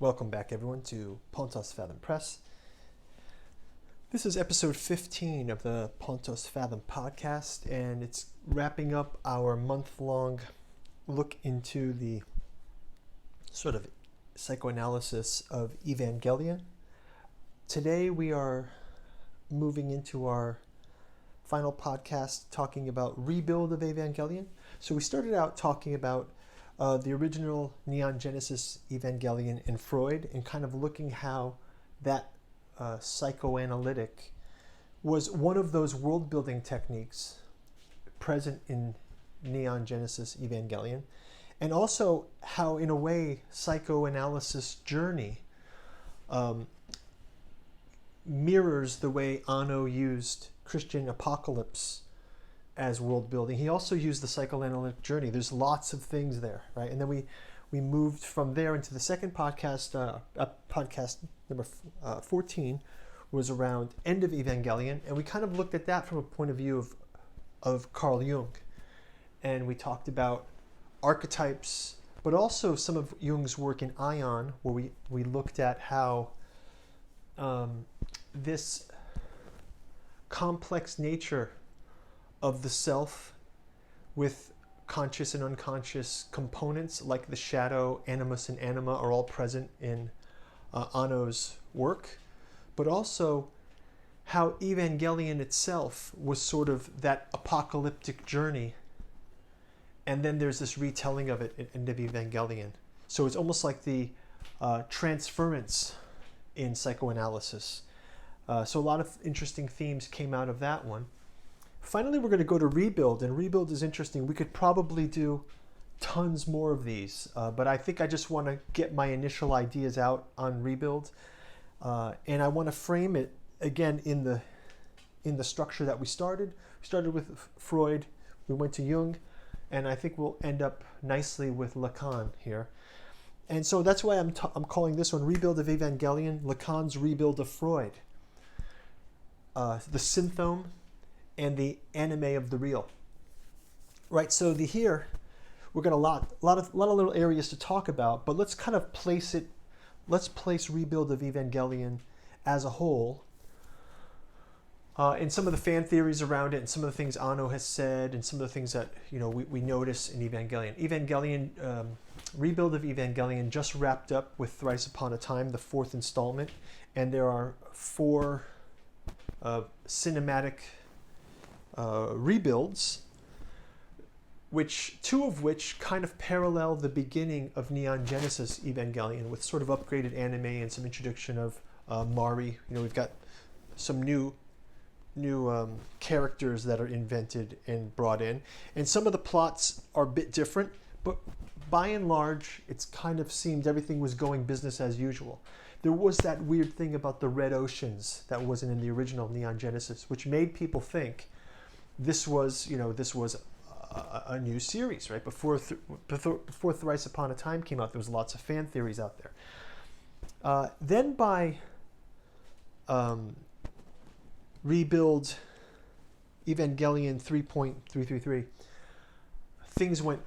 Welcome back, everyone, to Pontos Fathom Press. This is episode 15 of the Pontos Fathom podcast, and it's wrapping up our month-long look into the sort of psychoanalysis of Evangelion. Today we are moving into our final podcast talking about rebuild of Evangelion. So we started out talking about the original Neon Genesis Evangelion in Freud, and kind of looking how that psychoanalytic was one of those world-building techniques present in Neon Genesis Evangelion, and also how, in a way, psychoanalysis journey mirrors the way Anno used Christian apocalypse as world building. He also used the psychoanalytic journey. There's lots of things there, right? And then we moved from there into the second podcast. Podcast number 14 was around end of Evangelion, and we kind of looked at that from a point of view of Carl Jung, and we talked about archetypes, but also some of Jung's work in Ion, where we looked at how this complex nature of the self with conscious and unconscious components like the shadow, animus, and anima are all present in Anno's work, but also how Evangelion itself was sort of that apocalyptic journey, and then there's this retelling of it at end of Evangelion. So it's almost like the transference in psychoanalysis. So a lot of interesting themes came out of that one. Finally, we're going to go to Rebuild, and Rebuild is interesting. We could probably do tons more of these, but I think I just want to get my initial ideas out on Rebuild, and I want to frame it again in the structure that we started. We started with Freud, we went to Jung, and I think we'll end up nicely with Lacan here. And so that's why I'm calling this one Rebuild of Evangelion, Lacan's Rebuild of Freud, the Synthome, and the anime of the real. Right, so here we're got a lot of little areas to talk about, but let's kind of place it. Let's place Rebuild of Evangelion as a whole, and some of the fan theories around it, and some of the things Anno has said, and some of the things that we notice in Evangelion. Rebuild of Evangelion just wrapped up with Thrice Upon a Time, the fourth installment, and there are four cinematic rebuilds, two of which kind of parallel the beginning of Neon Genesis Evangelion, with sort of upgraded anime and some introduction of Mari. We've got some new characters that are invented and brought in, and some of the plots are a bit different, but by and large, it's kind of seemed everything was going business as usual. There was that weird thing about the red oceans that wasn't in the original Neon Genesis, which made people think this was a new series, right? Before Thrice Upon a Time came out, there was lots of fan theories out there. Then by Rebuild Evangelion 3.333, things went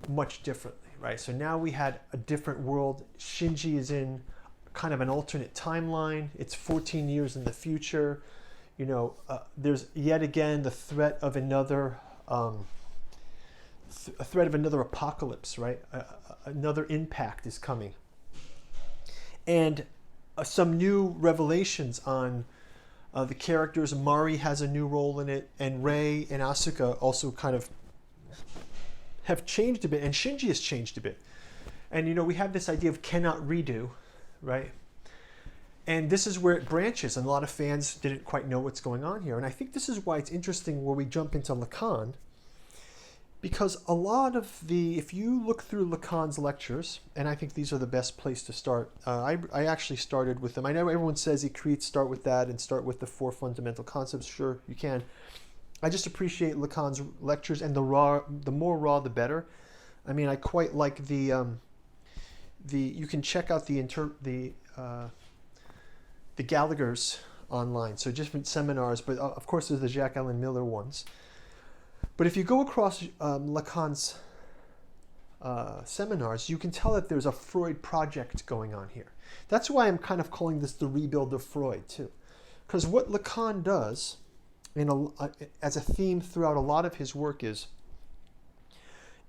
much differently, right? So now we had a different world. Shinji is in kind of an alternate timeline. It's 14 years in the future. There's yet again the threat of another apocalypse, right? Another impact is coming, and some new revelations on the characters. Mari has a new role in it, and Rei and Asuka also kind of have changed a bit, and Shinji has changed a bit. And we have this idea of cannot redo, right? And this is where it branches, and a lot of fans didn't quite know what's going on here. And I think this is why it's interesting where we jump into Lacan, because a lot of if you look through Lacan's lectures, and I think these are the best place to start. I actually started with them. I know everyone says start with that and start with the four fundamental concepts. Sure, you can. I just appreciate Lacan's lectures, and the more raw, the better. I mean, I quite like the you can check out the Gallagher's online, so different seminars, but of course there's the Jacques Allen Miller ones. But if you go across Lacan's seminars, you can tell that there's a Freud project going on here. That's why I'm kind of calling this the rebuild of Freud too. Because what Lacan does as a theme throughout a lot of his work is,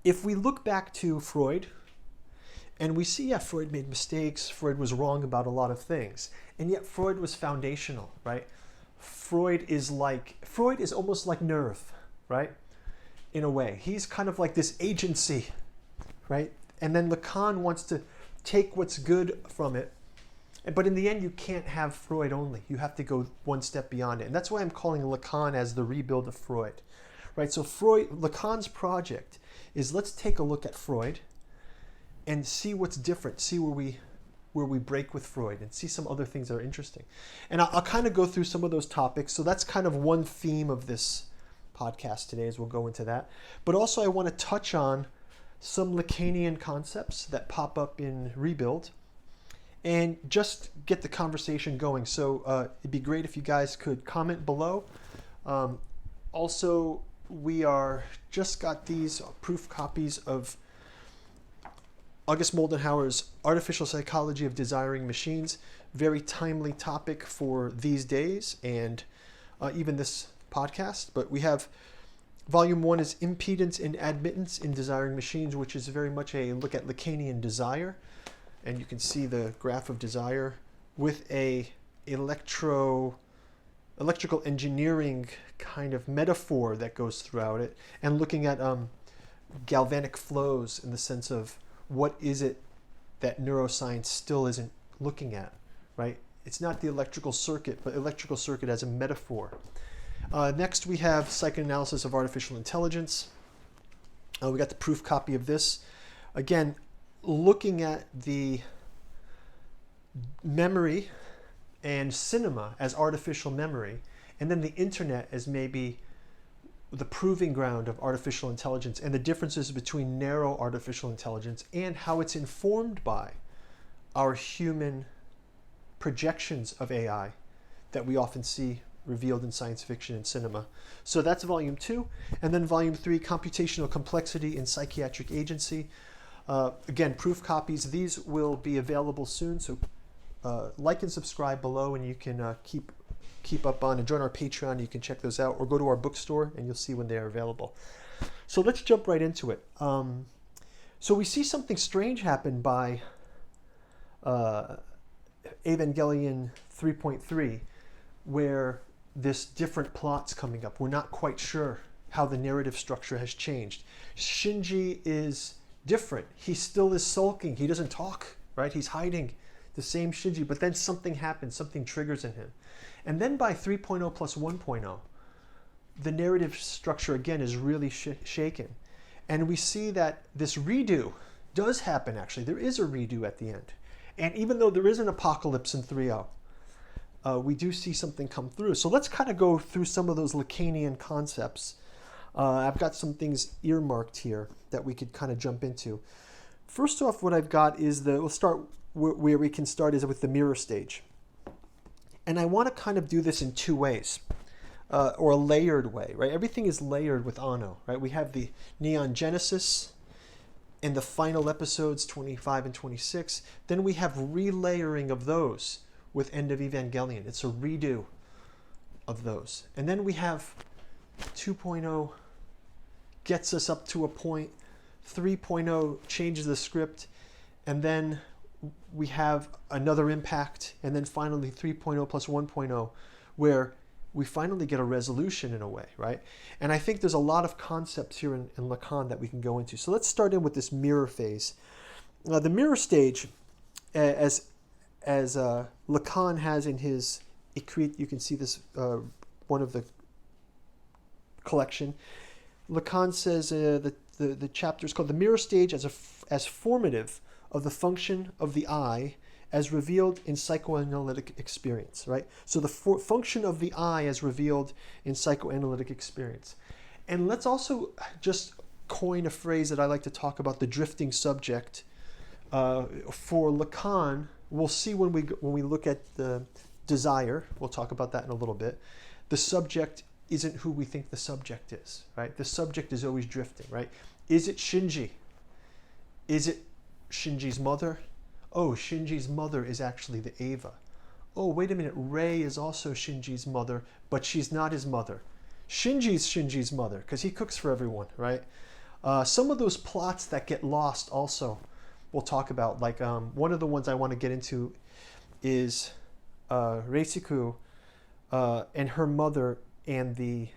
if we look back to Freud, and we see, yeah, Freud made mistakes, Freud was wrong about a lot of things, and yet Freud was foundational, right? Freud is almost like nerve, right? In a way. He's kind of like this agency, right? And then Lacan wants to take what's good from it. But in the end, you can't have Freud only. You have to go one step beyond it. And that's why I'm calling Lacan as the rebuild of Freud, right? So Lacan's project is, let's take a look at Freud and see what's different, see where we break with Freud, and see some other things that are interesting. And I'll kind of go through some of those topics. So that's kind of one theme of this podcast today, as we'll go into that. But also I want to touch on some Lacanian concepts that pop up in Rebuild and just get the conversation going. So it'd be great if you guys could comment below. Also, we just got these proof copies of August Moldenhauer's Artificial Psychology of Desiring Machines. Very timely topic for these days and even this podcast. But we have Volume 1 is Impedance and Admittance in Desiring Machines, which is very much a look at Lacanian desire. And you can see the graph of desire with a electrical engineering kind of metaphor that goes throughout it, and looking at galvanic flows in the sense of what is it that neuroscience still isn't looking at, right? It's not the electrical circuit, but electrical circuit as a metaphor. Next, we have Psychoanalysis of Artificial Intelligence. We got the proof copy of this. Again, looking at the memory and cinema as artificial memory, and then the internet as maybe the proving ground of artificial intelligence, and the differences between narrow artificial intelligence and how it's informed by our human projections of AI that we often see revealed in science fiction and cinema. So that's Volume 2. And then Volume 3, Computational Complexity in Psychiatric Agency. Again, proof copies. These will be available soon, so like and subscribe below, and you can keep up on and join our Patreon. You can check those out, or go to our bookstore and you'll see when they are available. So let's jump right into it. So we see something strange happen by Evangelion 3.3, where this different plot's coming up. We're not quite sure how the narrative structure has changed. Shinji is different. He still is sulking. He doesn't talk, right? He's hiding, the same Shinji, but then something happens, something triggers in him. And then by 3.0 plus 1.0, the narrative structure again is really shaken. And we see that this redo does happen, actually. There is a redo at the end. And even though there is an apocalypse in 3.0, we do see something come through. So let's kind of go through some of those Lacanian concepts. I've got some things earmarked here that we could kind of jump into. First off, what I've got is we'll start where we can start is with the mirror stage. And I want to kind of do this in two ways, or a layered way, right? Everything is layered with Anno, right? We have the Neon Genesis in the final episodes 25 and 26. Then we have relayering of those with End of Evangelion. It's a redo of those. And then we have 2.0 gets us up to a point, 3.0 changes the script, and then we have another impact, and then finally 3.0 plus 1.0, where we finally get a resolution in a way, right? And I think there's a lot of concepts here in Lacan that we can go into. So let's start in with this mirror phase. The mirror stage, as Lacan has in his Écrits, you can see this, one of the collection. Lacan says the chapter is called The Mirror Stage as Formative of the Function of the I as Revealed in Psychoanalytic Experience, right? So the function of the I as revealed in psychoanalytic experience. And let's also just coin a phrase that I like to talk about, the drifting subject. For Lacan, we'll see when we look at the desire, we'll talk about that in a little bit, the subject isn't who we think the subject is, right? The subject is always drifting, right? Is it Shinji? Is it Shinji's mother? Oh, Shinji's mother is actually the Eva. Oh, wait a minute, Rei is also Shinji's mother, but she's not his mother. Shinji's mother, because he cooks for everyone, right? Some of those plots that get lost also, we'll talk about. Like one of the ones I want to get into is Reisiku and her mother and the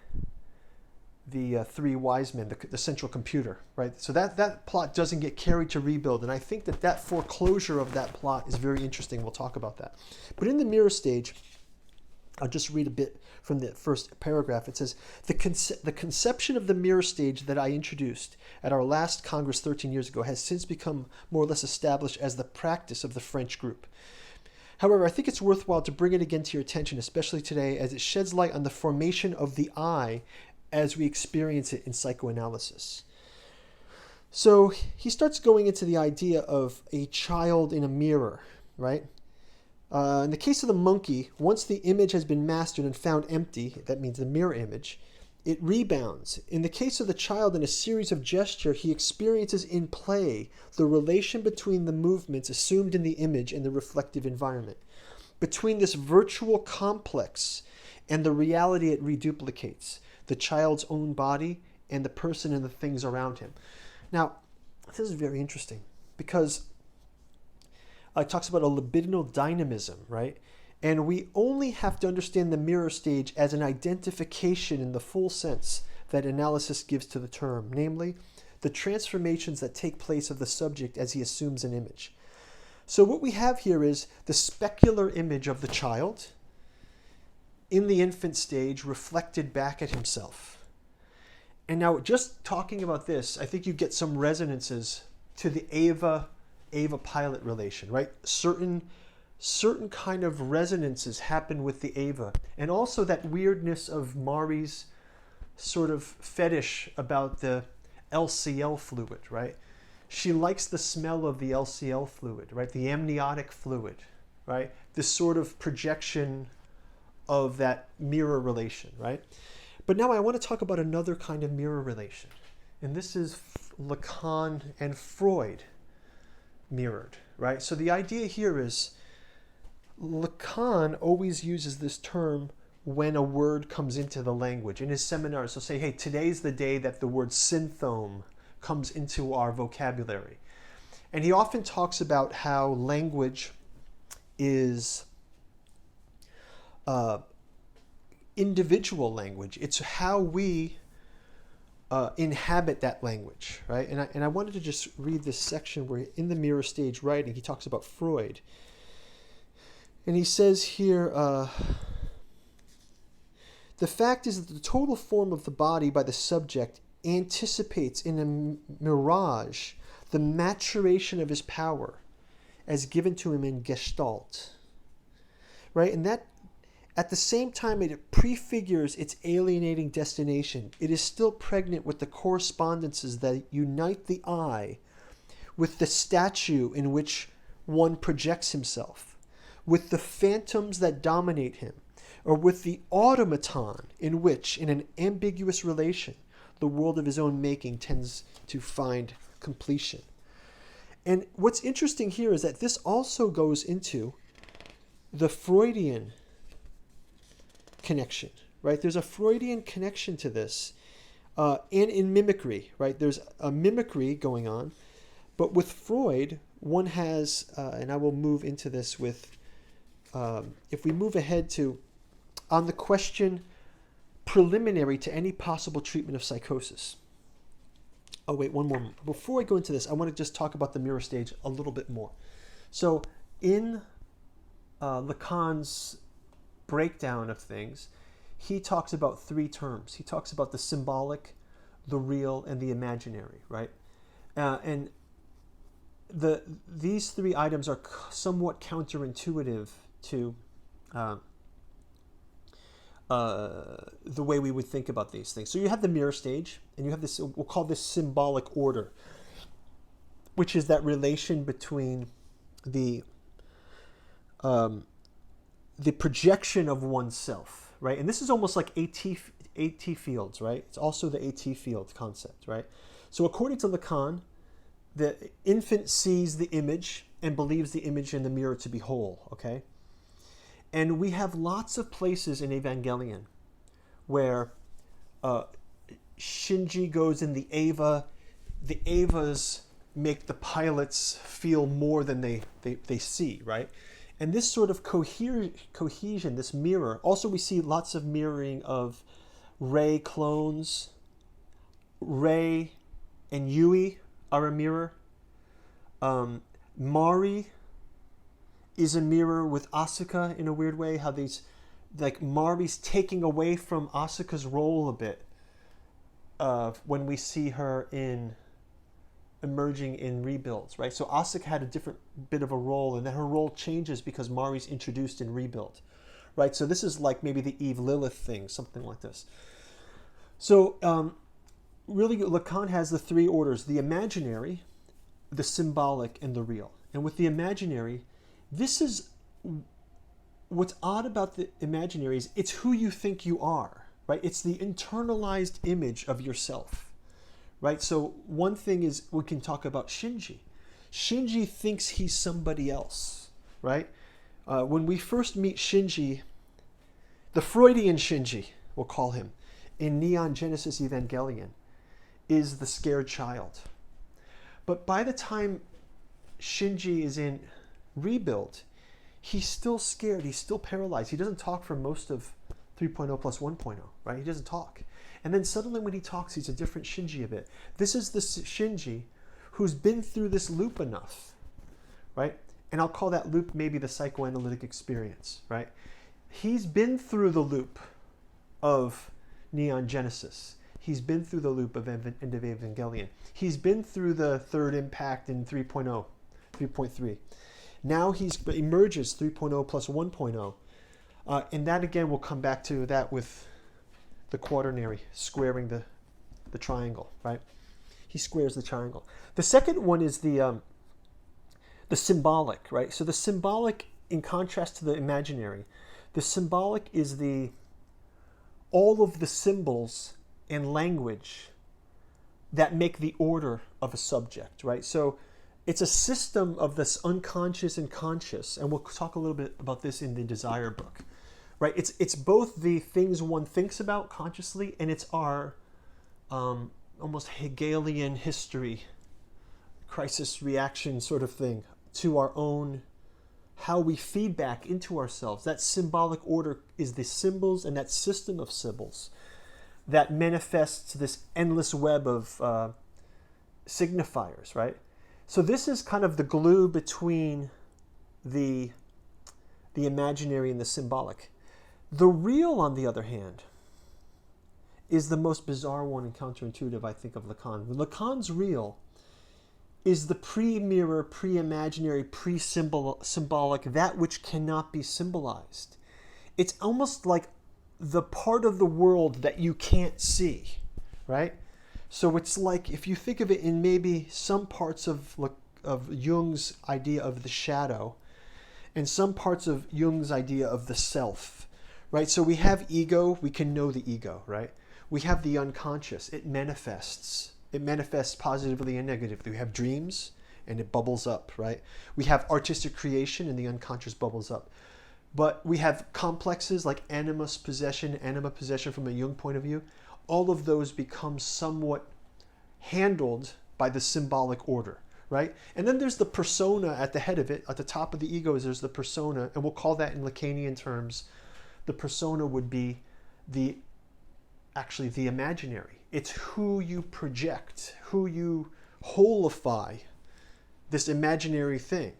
three wise men, the central computer, right? So that plot doesn't get carried to Rebuild, and I think that foreclosure of that plot is very interesting. We'll talk about that. But in the mirror stage, I'll just read a bit from the first paragraph. It says, the conception of the mirror stage that I introduced at our last Congress 13 years ago has since become more or less established as the practice of the French group. However, I think it's worthwhile to bring it again to your attention, especially today, as it sheds light on the formation of the I as we experience it in psychoanalysis. So he starts going into the idea of a child in a mirror, right? In the case of the monkey, once the image has been mastered and found empty, that means the mirror image, it rebounds. In the case of the child, in a series of gesture, he experiences in play the relation between the movements assumed in the image and the reflective environment, between this virtual complex and the reality it reduplicates, the child's own body and the person and the things around him. Now, this is very interesting because it talks about a libidinal dynamism, right? And we only have to understand the mirror stage as an identification in the full sense that analysis gives to the term, namely, the transformations that take place of the subject as he assumes an image. So what we have here is the specular image of the child in the infant stage reflected back at himself. And now just talking about this, I think you get some resonances to the Eva-Pilot relation, right? Certain kind of resonances happen with the Eva. And also that weirdness of Mari's sort of fetish about the LCL fluid, right? She likes the smell of the LCL fluid, right? The amniotic fluid, right? This sort of projection of that mirror relation, right? But now I want to talk about another kind of mirror relation. And this is Lacan and Freud mirrored, right? So the idea here is Lacan always uses this term when a word comes into the language. In his seminars, he'll say, hey, today's the day that the word synthome comes into our vocabulary. And he often talks about how language is individual language. It's how we inhabit that language, right? And I wanted to just read this section where in the mirror stage writing, he talks about Freud. And he says here, the fact is that the total form of the body by the subject anticipates in a mirage the maturation of his power as given to him in Gestalt, right? And that at the same time it prefigures its alienating destination, it is still pregnant with the correspondences that unite the I with the statue in which one projects himself, with the phantoms that dominate him, or with the automaton in which, in an ambiguous relation, the world of his own making tends to find completion. And what's interesting here is that this also goes into the Freudian connection, right? There's a Freudian connection to this, and in mimicry, right? There's a mimicry going on, but with Freud, one has, and I will move into this with, if we move ahead to, on the question preliminary to any possible treatment of psychosis. Oh, wait, one more. Before I go into this, I want to just talk about the mirror stage a little bit more. So in Lacan's breakdown of these, he talks about three terms. He talks about the symbolic, the real, and the imaginary, right? And these three items are somewhat counterintuitive to the way we would think about these things. So you have the mirror stage, and you have this, we'll call this symbolic order, which is that relation between the projection of oneself, right? And this is almost like AT fields, right? It's also the AT field concept, right? So according to Lacan, the infant sees the image and believes the image in the mirror to be whole, okay? And we have lots of places in Evangelion where Shinji goes in the Eva. The Evas make the pilots feel more than they see, right? And this sort of cohesion, this mirror. Also, we see lots of mirroring of Rei clones. Rei and Yui are a mirror. Mari is a mirror with Asuka in a weird way. How these, like, Mari's taking away from Asuka's role a bit when we see her emerging in Rebuilds, right? So Asuka had a different bit of a role, and then her role changes because Mari's introduced in Rebuild, right? So this is like maybe the Eve Lilith thing, something like this. So really, Lacan has the three orders: the imaginary, the symbolic, and the real. And with the imaginary, this is what's odd about the imaginary is it's who you think you are, right? It's the internalized image of yourself. Right, so one thing is we can talk about Shinji. Shinji thinks he's somebody else, right? When we first meet Shinji, the Freudian Shinji, we'll call him, in Neon Genesis Evangelion, is the scared child. But by the time Shinji is in Rebuild, he's still scared, he's still paralyzed. He doesn't talk for most of 3.0 plus 1.0, right? He doesn't talk. And then suddenly when he talks, he's a different Shinji a bit. This is the Shinji who's been through this loop enough, right? And I'll call that loop maybe the psychoanalytic experience, right? He's been through the loop of Neon Genesis. He's been through the loop of End of Evangelion. He's been through the third impact in 3.0, 3.3. Now he emerges 3.0 plus 1.0. And that again, we'll come back to that with the quaternary squaring the triangle, right? He squares the triangle. The second one is the symbolic, right? So the symbolic, in contrast to the imaginary, the symbolic is all of the symbols and language that make the order of a subject, right? So it's a system of this unconscious and conscious, and we'll talk a little bit about this in the Desire book. Right, it's both the things one thinks about consciously, and it's our almost Hegelian history, crisis reaction sort of thing to our own, how we feed back into ourselves. That symbolic order is the symbols and that system of symbols that manifests this endless web of signifiers, right? So this is kind of the glue between the imaginary and the symbolic. The real, on the other hand, is the most bizarre one and counterintuitive, I think, of Lacan. Lacan's real is the pre-mirror, pre-imaginary, pre-symbolic, that which cannot be symbolized. It's almost like the part of the world that you can't see, right? So it's like, if you think of it in maybe some parts of Jung's idea of the shadow and some parts of Jung's idea of the self, right? So we have ego, we can know the ego, right? We have the unconscious, it manifests. It manifests positively and negatively. We have dreams, and it bubbles up, right? We have artistic creation, and the unconscious bubbles up. But we have complexes like anima possession from a Jung point of view. All of those become somewhat handled by the symbolic order, right? And then there's the persona at the head of it. At the top of the ego there's the persona, and we'll call that in Lacanian terms, the persona would be actually the imaginary. It's who you project, who you holify this imaginary thing.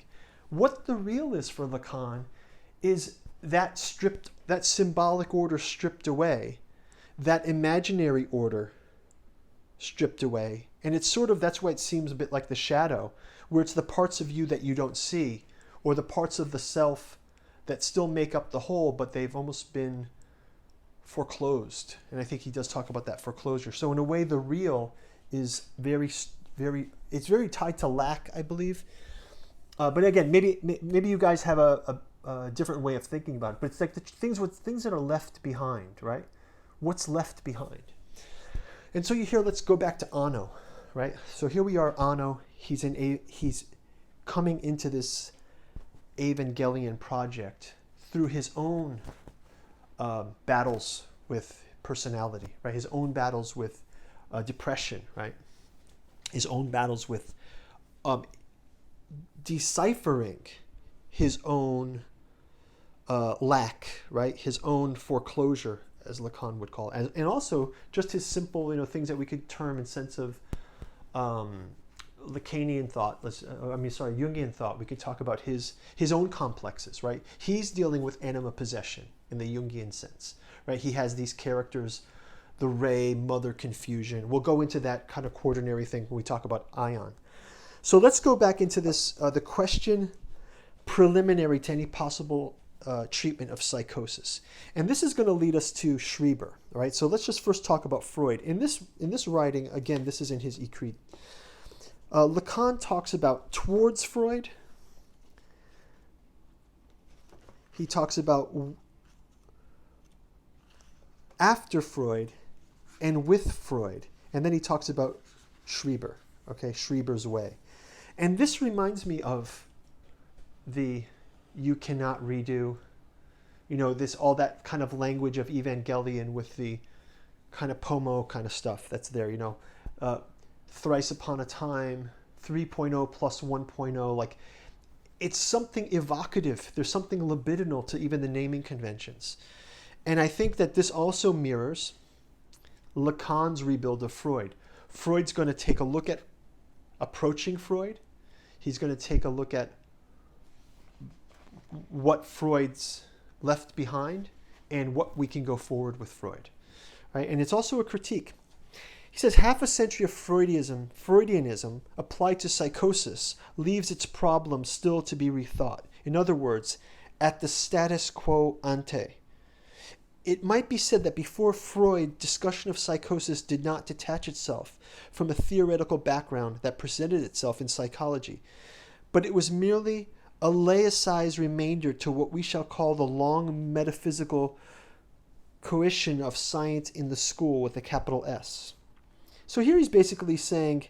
What the real is for Lacan is that symbolic order stripped away, that imaginary order stripped away. And it's sort of, that's why it seems a bit like the shadow, where it's the parts of you that you don't see, or the parts of the self that still make up the whole, but they've almost been foreclosed. And I think he does talk about that foreclosure. So in a way, the real is very tied to lack, I believe. But again, maybe you guys have a different way of thinking about it. But it's like the things that are left behind, right? What's left behind? And so let's go back to Anno. right? So here we are, Anno. He's coming into this Evangelion project through his own battles with personality, right? His own battles with depression, right? His own battles with deciphering his own lack, right? His own foreclosure, as Lacan would call it, and also just his simple, things that we could term in sense of Lacanian thought. Jungian thought. We could talk about his own complexes, right? He's dealing with anima possession in the Jungian sense, right? He has these characters, the ray, mother confusion. We'll go into that kind of quaternary thing when we talk about ion. So let's go back into this, the question preliminary to any possible treatment of psychosis. And this is going to lead us to Schreber, all right? So let's just first talk about Freud. In this writing, again, this is in his Ecrit. Lacan talks about towards Freud. He talks about after Freud and with Freud. And then he talks about Schreber, okay, Schreber's way. And this reminds me of the you cannot redo, all that kind of language of Evangelion with the kind of Pomo kind of stuff that's there, thrice upon a time, 3.0 plus 1.0, like it's something evocative. There's something libidinal to even the naming conventions. And I think that this also mirrors Lacan's rebuild of Freud. Freud's going to take a look at approaching Freud. He's going to take a look at what Freud's left behind and what we can go forward with Freud, right? And it's also a critique. He says half a century of Freudianism applied to psychosis leaves its problem still to be rethought. In other words, at the status quo ante. It might be said that before Freud, discussion of psychosis did not detach itself from a theoretical background that presented itself in psychology, but it was merely a laicized remainder to what we shall call the long metaphysical coition of science in the school with a capital S. So here he's basically saying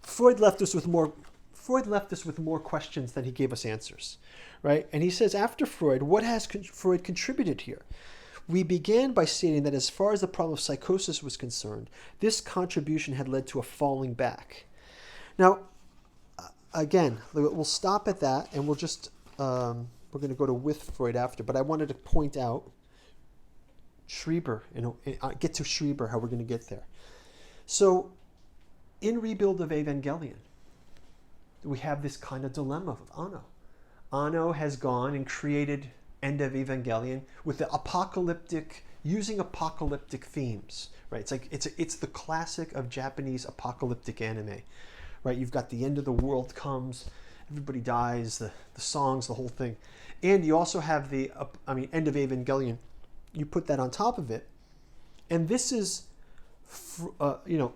Freud left us with more questions than he gave us answers, right? And he says after Freud, what has Freud contributed here? We began by stating that as far as the problem of psychosis was concerned, this contribution had led to a falling back. Now, again, we'll stop at that, and we'll just, we're going to go to with Freud after, but I wanted to point out Schreber, get to Schreber, how we're going to get there. So, in Rebuild of Evangelion, we have this kind of dilemma of Anno. Anno has gone and created End of Evangelion with the using apocalyptic themes, right? It's like it's the classic of Japanese apocalyptic anime, right? You've got the end of the world comes, everybody dies, the songs, the whole thing, and you also have the End of Evangelion. You put that on top of it, and this is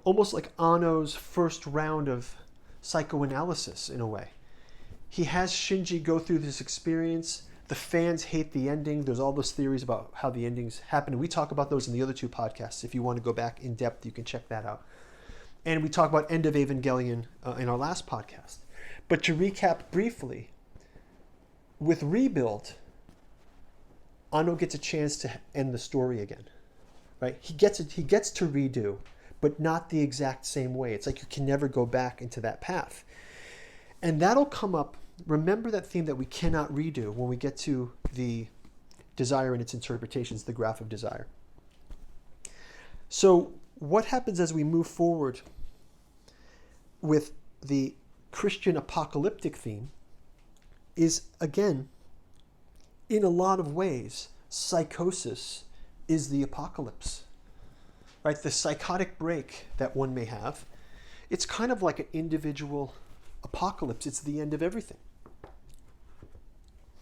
almost like Anno's first round of psychoanalysis in a way. He has Shinji go through this experience. The fans hate the ending. There's all those theories about how the endings happen. And we talk about those in the other two podcasts. If you want to go back in depth, you can check that out. And we talk about End of Evangelion in our last podcast. But to recap briefly, with Rebuild, Anno gets a chance to end the story again, right? He gets to redo, but not the exact same way. It's like you can never go back into that path. And that'll come up. Remember that theme that we cannot redo when we get to the desire and its interpretations, the graph of desire. So what happens as we move forward with the Christian apocalyptic theme is, again, in a lot of ways, psychosis is the apocalypse, right? The psychotic break that one may have, it's kind of like an individual apocalypse. It's the end of everything.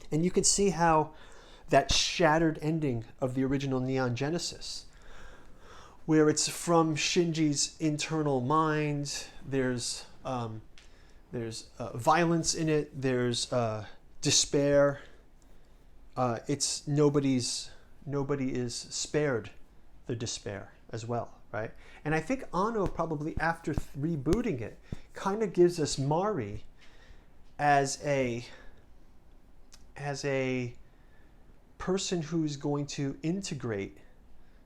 And you can see how that shattered ending of the original Neon Genesis, where it's from Shinji's internal mind, there's violence in it, there's despair. Nobody is spared the despair as well, right? And I think Anno probably, after rebooting it, kind of gives us Mari as a person who's going to integrate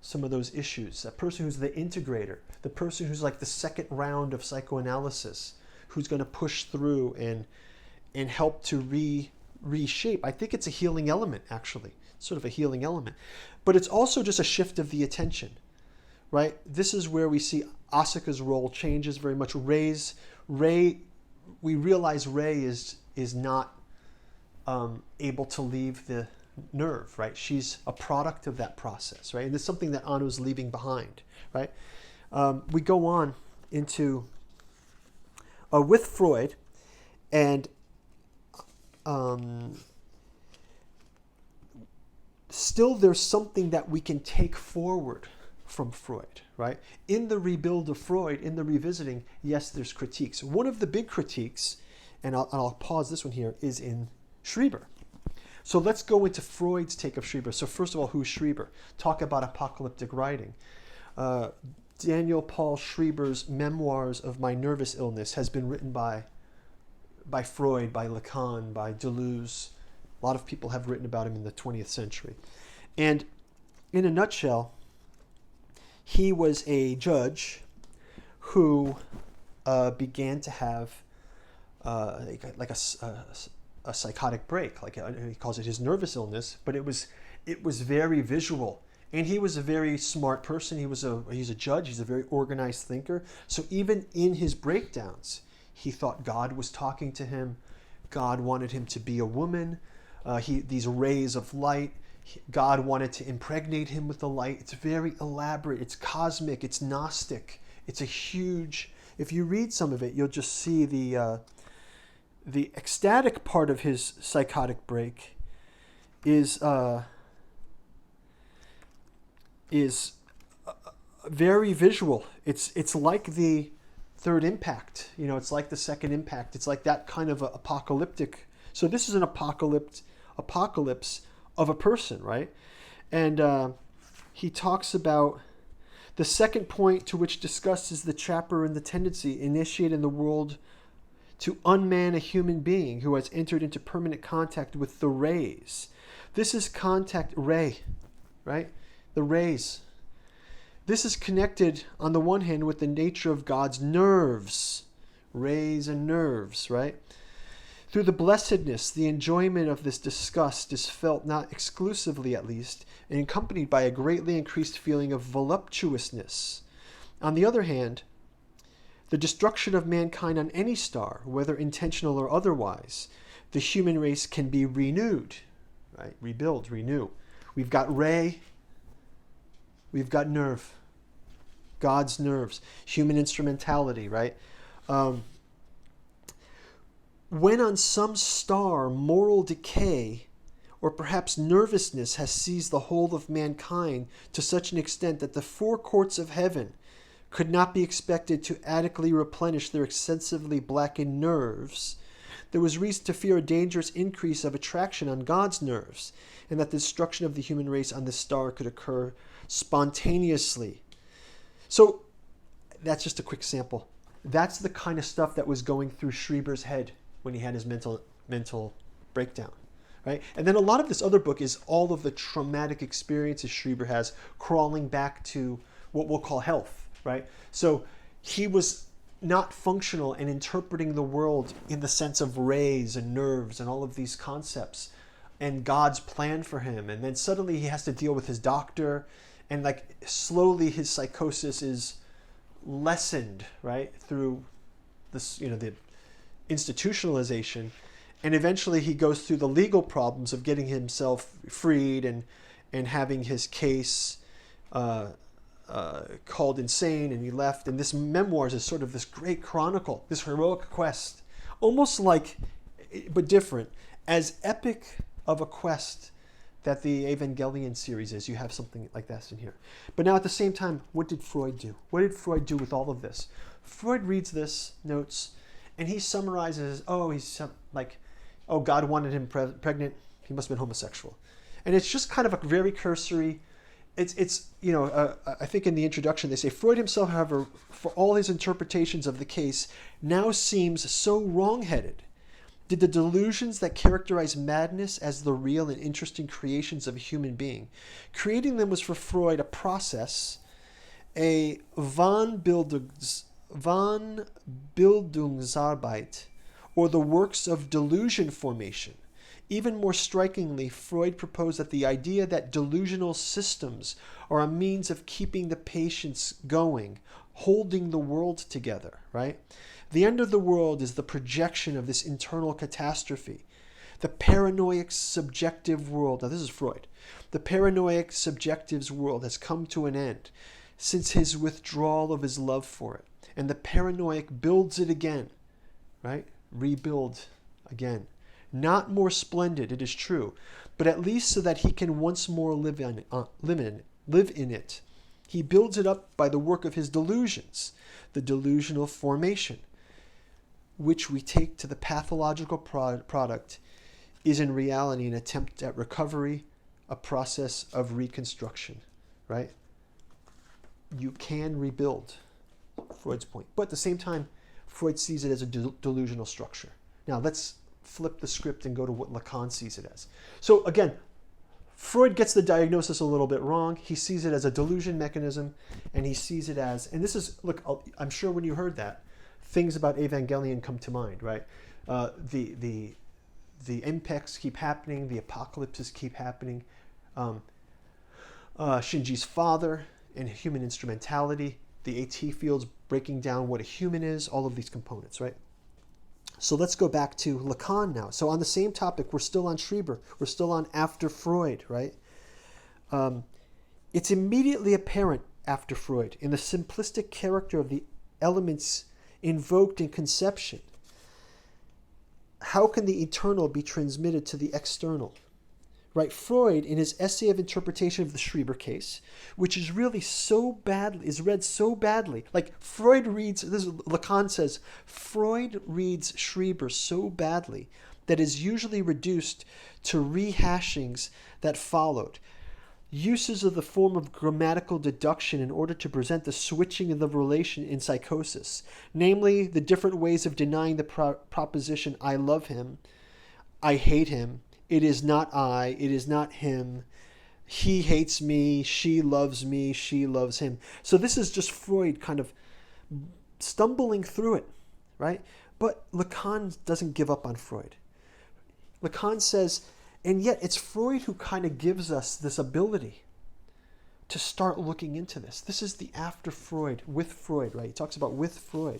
some of those issues, a person who's the integrator, the person who's like the second round of psychoanalysis, who's going to push through and help to reshape. I think it's a healing element, actually, sort of a healing element. But it's also just a shift of the attention, right? This is where we see Asuka's role changes very much. We realize Rei is not able to leave the nerve, right? She's a product of that process, right? And it's something that Anno's leaving behind, right? We go on into with Freud, and still there's something that we can take forward from Freud, right? In the rebuild of Freud, in the revisiting, yes, there's critiques. One of the big critiques, and I'll pause this one here, is in Schreber. So let's go into Freud's take of Schreber. So first of all, who's Schreber? Talk about apocalyptic writing. Daniel Paul Schreber's Memoirs of My Nervous Illness has been written by Freud, by Lacan, by Deleuze. A lot of people have written about him in the 20th century. And in a nutshell, he was a judge who began to have like a psychotic break, he calls it his nervous illness, but it was very visual. And he was a very smart person. He's a judge. He's a very organized thinker. So even in his breakdowns, he thought God was talking to him. God wanted him to be a woman. These rays of light, God wanted to impregnate him with the light. It's very elaborate. It's cosmic. It's Gnostic. It's a huge. If you read some of it, you'll just see the ecstatic part of his psychotic break is very visual. It's like the third impact. It's like the second impact. It's like that kind of apocalyptic. So this is an apocalypse of a person, right? And he talks about the second point to which discusses the chapter and the tendency initiated in the world to unman a human being who has entered into permanent contact with the rays. This is contact ray, right? The rays. This is connected on the one hand with the nature of God's nerves, rays and nerves, right? Through the blessedness, the enjoyment of this disgust is felt, not exclusively at least, and accompanied by a greatly increased feeling of voluptuousness. On the other hand, the destruction of mankind on any star, whether intentional or otherwise, the human race can be renewed, right? Rebuild, renew. We've got ray, we've got nerve, God's nerves, human instrumentality, right? When on some star moral decay or perhaps nervousness has seized the whole of mankind to such an extent that the four courts of heaven could not be expected to adequately replenish their extensively blackened nerves, there was reason to fear a dangerous increase of attraction on God's nerves, and that the destruction of the human race on this star could occur spontaneously. So that's just a quick sample. That's the kind of stuff that was going through Schreber's head when he had his mental breakdown, right? And then a lot of this other book is all of the traumatic experiences Schreber has crawling back to what we'll call health, right? So he was not functional and interpreting the world in the sense of rays and nerves and all of these concepts and God's plan for him. And then suddenly he has to deal with his doctor, and like slowly his psychosis is lessened, right? Through this, the institutionalization. And eventually he goes through the legal problems of getting himself freed and having his case called insane, and he left. And this Memoirs is sort of this great chronicle, this heroic quest, almost like, but different, as epic of a quest that the Evangelion series is. You have something like this in here. But now at the same time, what did Freud do? What did Freud do with all of this? Freud reads this, notes, and he summarizes, God wanted him pregnant, he must have been homosexual. And it's just kind of a very cursory, I think in the introduction they say Freud himself, however, for all his interpretations of the case, now seems so wrong-headed. Did the delusions that characterize madness as the real and interesting creations of a human being? Creating them was for Freud a process, a Bildungsarbeit, or the works of delusion formation. Even more strikingly, Freud proposed that the idea that delusional systems are a means of keeping the patients going, holding the world together, right? The end of the world is the projection of this internal catastrophe. The paranoid subjective world, now this is Freud, the paranoid subjective's world has come to an end since his withdrawal of his love for it. And the paranoid builds it again, right? Rebuild again. Not more splendid, it is true, but at least so that he can once more live in it. He builds it up by the work of his delusions, the delusional formation, which we take to the pathological product, is in reality an attempt at recovery, a process of reconstruction, right? You can rebuild, Freud's point. But at the same time, Freud sees it as a delusional structure. Now let's flip the script and go to what Lacan sees it as. So again, Freud gets the diagnosis a little bit wrong. He sees it as a delusion mechanism, and he sees it as, and this is, look, I'm sure when you heard that, things about Evangelion come to mind, right? The impacts keep happening, the apocalypses keep happening. Shinji's father and human instrumentality, the AT fields breaking down what a human is, all of these components, right? So let's go back to Lacan now. So on the same topic, we're still on Schreber. We're still on after Freud, right? It's immediately apparent after Freud in the simplistic character of the elements invoked in conception. How can the eternal be transmitted to the external? Right, Freud, in his essay of interpretation of the Schreber case, which is really is read so badly. Like Freud reads, Lacan says, Freud reads Schreber so badly that is usually reduced to rehashings that followed. Uses of the form of grammatical deduction in order to present the switching of the relation in psychosis, namely the different ways of denying the proposition I love him, I hate him, it is not I, it is not him, he hates me, she loves him. So this is just Freud kind of stumbling through it, right? But Lacan doesn't give up on Freud. Lacan says, and yet it's Freud who kind of gives us this ability to start looking into this. This is the after Freud, with Freud, right? He talks about with Freud.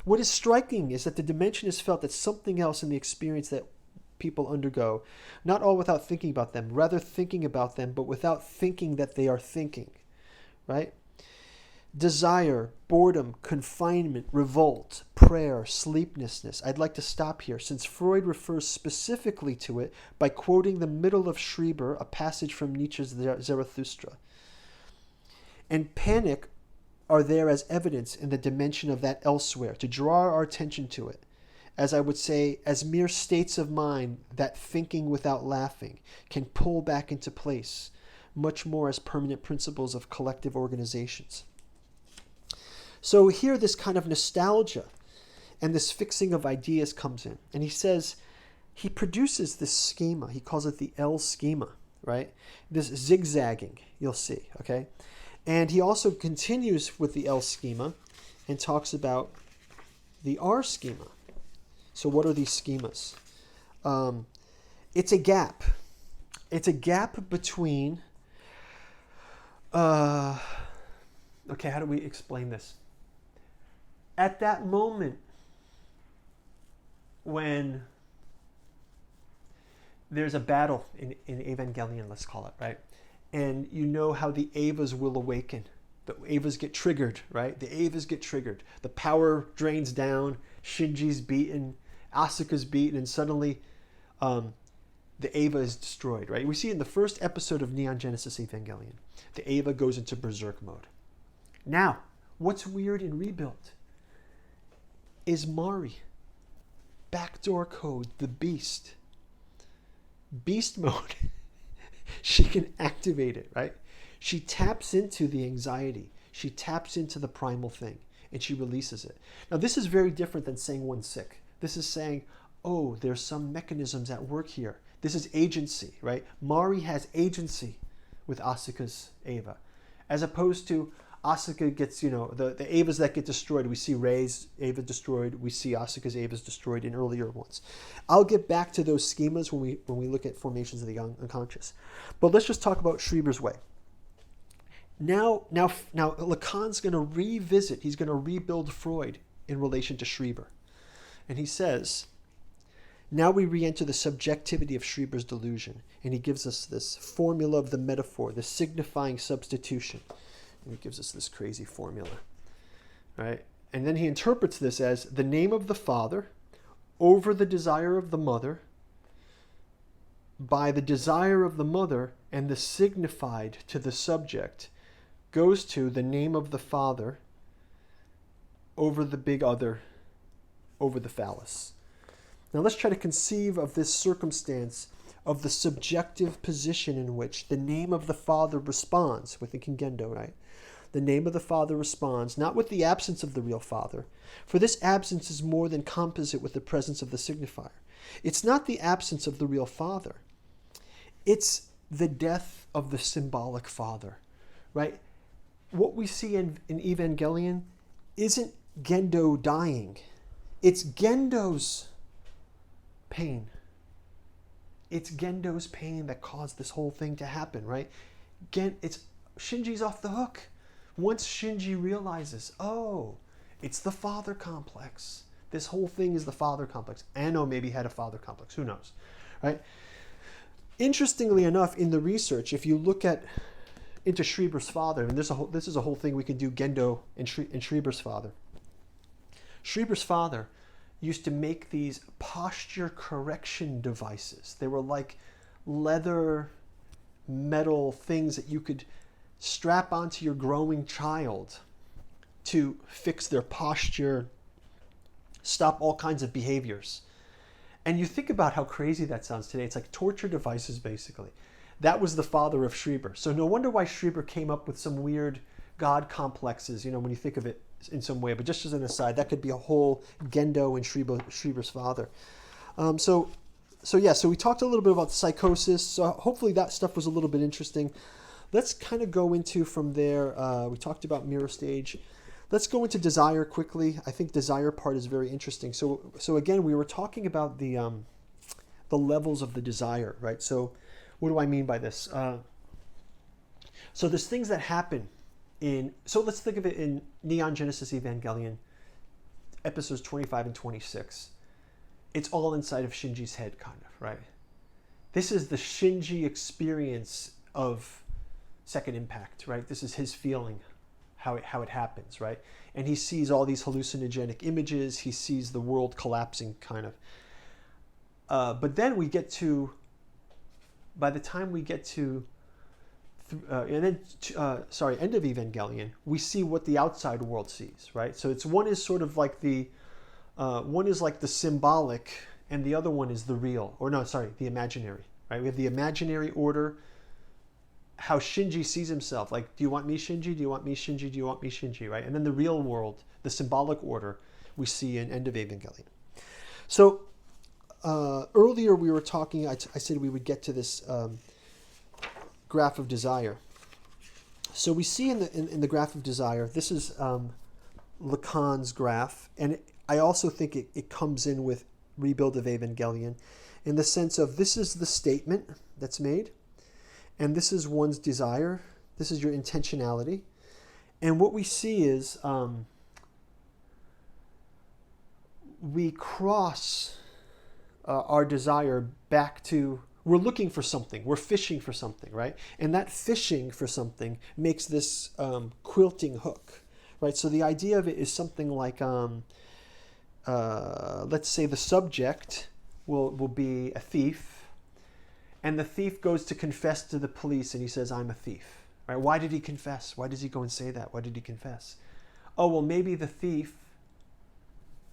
What is striking is that the dimension is felt that something else in the experience that people undergo, not all without thinking about them, rather thinking about them, but without thinking that they are thinking, right? Desire, boredom, confinement, revolt, prayer, sleeplessness. I'd like to stop here since Freud refers specifically to it by quoting the middle of Schreber, a passage from Nietzsche's Zarathustra. And panic are there as evidence in the dimension of that elsewhere, to draw our attention to it. As I would say, as mere states of mind that thinking without laughing can pull back into place, much more as permanent principles of collective organizations. So here this kind of nostalgia and this fixing of ideas comes in. And he says, he produces this schema. He calls it the L schema, right? This zigzagging, you'll see, okay? And he also continues with the L schema and talks about the R schema. So what are these schemas? It's a gap. It's a gap between... okay, how do we explain this? At that moment when there's a battle in Evangelion, let's call it, right? And you know how the Evas will awaken. The Evas get triggered, right? The Evas get triggered. The power drains down. Shinji's beaten. Asuka's beaten. And suddenly the Eva is destroyed, right? We see in the first episode of Neon Genesis Evangelion, the Eva goes into berserk mode. Now, what's weird in Rebuild is Mari. Backdoor code, the beast. Beast mode. She can activate it, right? She taps into the anxiety. She taps into the primal thing, and she releases it. Now, this is very different than saying one's sick. This is saying, oh, there's some mechanisms at work here. This is agency, right? Mari has agency with Asuka's Eva, as opposed to Asuka gets, the Evas that get destroyed. We see Rei's Eva destroyed. We see Asuka's Evas destroyed in earlier ones. I'll get back to those schemas when we look at formations of the unconscious. But let's just talk about Schreber's way. Now, Lacan's going to revisit. He's going to rebuild Freud in relation to Schreber, and he says, now we re-enter the subjectivity of Schreber's delusion, and he gives us this formula of the metaphor, the signifying substitution. And he gives us this crazy formula, right? And then he interprets this as the name of the father over the desire of the mother by the desire of the mother, and the signified to the subject goes to the name of the father over the big other, over the phallus. Now let's try to conceive of this circumstance of the subjective position in which the name of the father responds. We're thinking Gendo, right? The name of the father responds, not with the absence of the real father, for this absence is more than composite with the presence of the signifier. It's not the absence of the real father. It's the death of the symbolic father, right? What we see in Evangelion isn't Gendo dying. It's Gendo's pain. It's Gendo's pain that caused this whole thing to happen, right? It's Shinji's off the hook. Once Shinji realizes, oh, it's the father complex. This whole thing is the father complex. Anno maybe had a father complex. Who knows, right? Interestingly enough, in the research, if you look into Schreber's father, and this is a whole thing we can do, Gendo and Schreber's father. Schreber's father used to make these posture correction devices. They were like leather, metal things that you could strap onto your growing child to fix their posture, stop all kinds of behaviors. And you think about how crazy that sounds today. It's like torture devices, basically. That was the father of Schreber. So no wonder why Schreber came up with some weird God complexes, when you think of it in some way. But just as an aside, that could be a whole Gendo and Schreber's father. So we talked a little bit about psychosis. So hopefully that stuff was a little bit interesting. Let's kind of go into from there. We talked about mirror stage. Let's go into desire quickly. I think desire part is very interesting. So again, we were talking about the levels of the desire, right? So what do I mean by this? So there's things that happen so let's think of it in Neon Genesis Evangelion, episodes 25 and 26. It's all inside of Shinji's head, kind of, right? This is the Shinji experience of Second Impact, right? This is his feeling, how it happens, right? And he sees all these hallucinogenic images. He sees the world collapsing, kind of. But then by the time we get to end of Evangelion, we see what the outside world sees, right? So one is sort of like the symbolic, and the other one is the real, the imaginary, right? We have the imaginary order, how Shinji sees himself, like, do you want me, Shinji? Do you want me, Shinji? Do you want me, Shinji, right? And then the real world, the symbolic order, we see in End of Evangelion. So earlier we were talking, I said we would get to this graph of desire. So we see in the graph of desire, this is Lacan's graph, and I also think it comes in with Rebuild of Evangelion, in the sense of this is the statement that's made, and this is one's desire, this is your intentionality, and what we see is we cross our desire back to, we're looking for something, we're fishing for something, right? And that fishing for something makes this quilting hook, right? So the idea of it is something like, let's say the subject will be a thief, and the thief goes to confess to the police, and he says, I'm a thief, right? Why did he confess? Why does he go and say that? Why did he confess? Oh, well, maybe the thief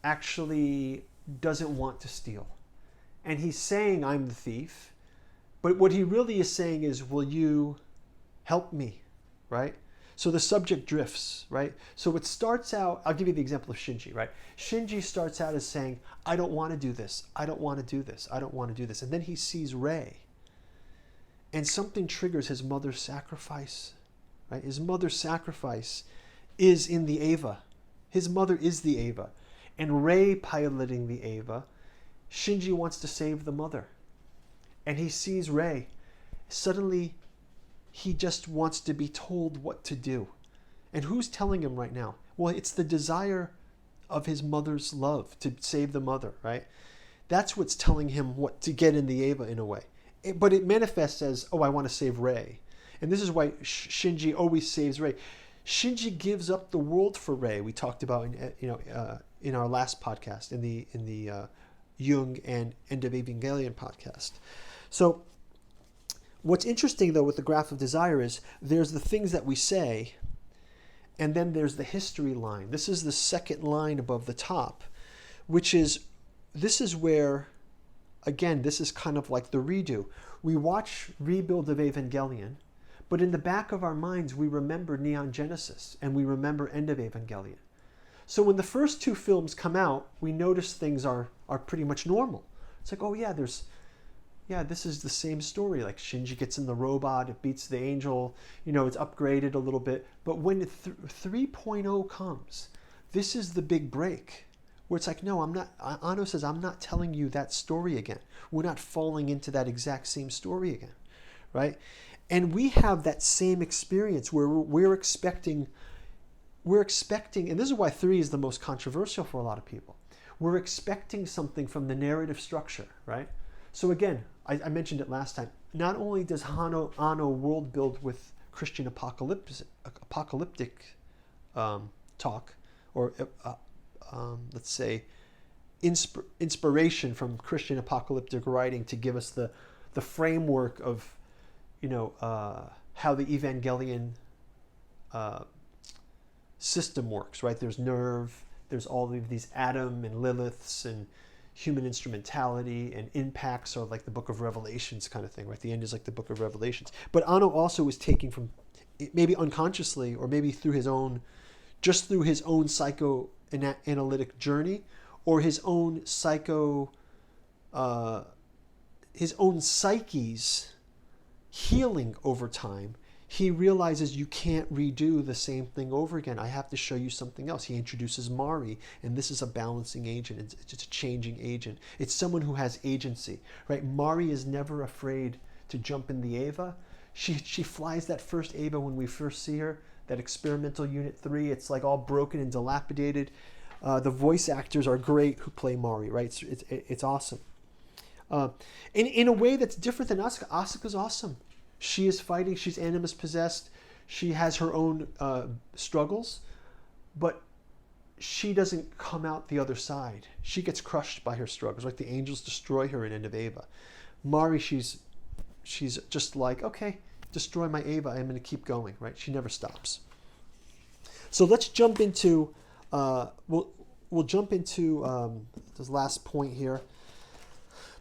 actually doesn't want to steal. And he's saying, I'm the thief. But what he really is saying is, will you help me? right? So the subject drifts, right? So it starts out, I'll give you the example of Shinji, right? Shinji starts out as saying, I don't want to do this. I don't want to do this. I don't want to do this. And then he sees Rei. And something triggers his mother's sacrifice, right? His mother's sacrifice is in the Eva. His mother is the Eva. And Rei piloting the Eva, Shinji wants to save the mother. And he sees Rei. Suddenly, he just wants to be told what to do. And who's telling him right now? Well, it's the desire of his mother's love to save the mother, right? That's what's telling him what to get in the Eva in a way. But it manifests as, oh, I want to save Rei. And this is why Shinji always saves Rei. Shinji gives up the world for Rei. We talked about in our last podcast, in the Jung and End of Evangelion podcast. So what's interesting, though, with the graph of desire is there's the things that we say, and then there's the history line. This is the second line above the top, which is, this is where, again, this is kind of like the redo. We watch Rebuild of Evangelion, but in the back of our minds, we remember Neon Genesis, and we remember End of Evangelion. So when the first two films come out, we notice things are pretty much normal. It's like, oh yeah, this is the same story. Like Shinji gets in the robot, it beats the angel, it's upgraded a little bit. But when 3.0 comes, this is the big break. Where it's like, no, I'm not, Anno says, I'm not telling you that story again. We're not falling into that exact same story again, right? And we have that same experience where we're expecting, and this is why 3 is the most controversial for a lot of people. We're expecting something from the narrative structure, right? So again, I mentioned it last time. Not only does Anno world build with Christian apocalyptic talk, or let's say inspiration from Christian apocalyptic writing to give us the framework of how the Evangelion system works, right? There's nerve, there's all of these Adam and Liliths and human instrumentality, and impacts are like the book of Revelations kind of thing, right? The end is like the book of Revelations. But Anno also is taking from, maybe unconsciously, or maybe through his own psychoanalytic journey, or his own psyche's healing over time. He realizes you can't redo the same thing over again. I have to show you something else. He introduces Mari, and this is a balancing agent. It's just a changing agent. It's someone who has agency, right? Mari is never afraid to jump in the Eva. She flies that first Eva when we first see her, that experimental Unit 3. It's like all broken and dilapidated. The voice actors are great who play Mari, right? It's awesome. In a way that's different than Asuka. Asuka's awesome. She is fighting. She's animus possessed. She has her own struggles, but she doesn't come out the other side. She gets crushed by her struggles. Like the angels destroy her in End of Eva. Mari, she's just like, okay, destroy my Eva. I'm going to keep going. Right? She never stops. So let's jump into we'll jump into this last point here.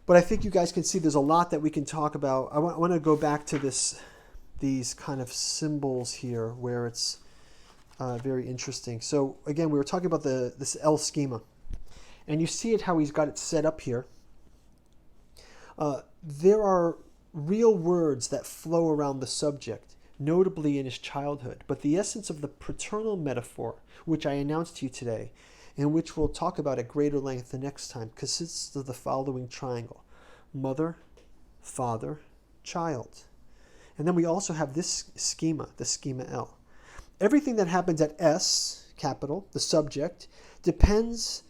But I think you guys can see there's a lot that we can talk about. I want to go back to these kind of symbols here where it's very interesting. So again, we were talking about this L schema. And you see it how he's got it set up here. There are real words that flow around the subject, notably in his childhood. But the essence of the paternal metaphor, which I announced to you today, and which we'll talk about at greater length the next time, consists of the following triangle: mother, father, child. And then we also have this schema, the schema L. Everything that happens at S, capital, the subject, depends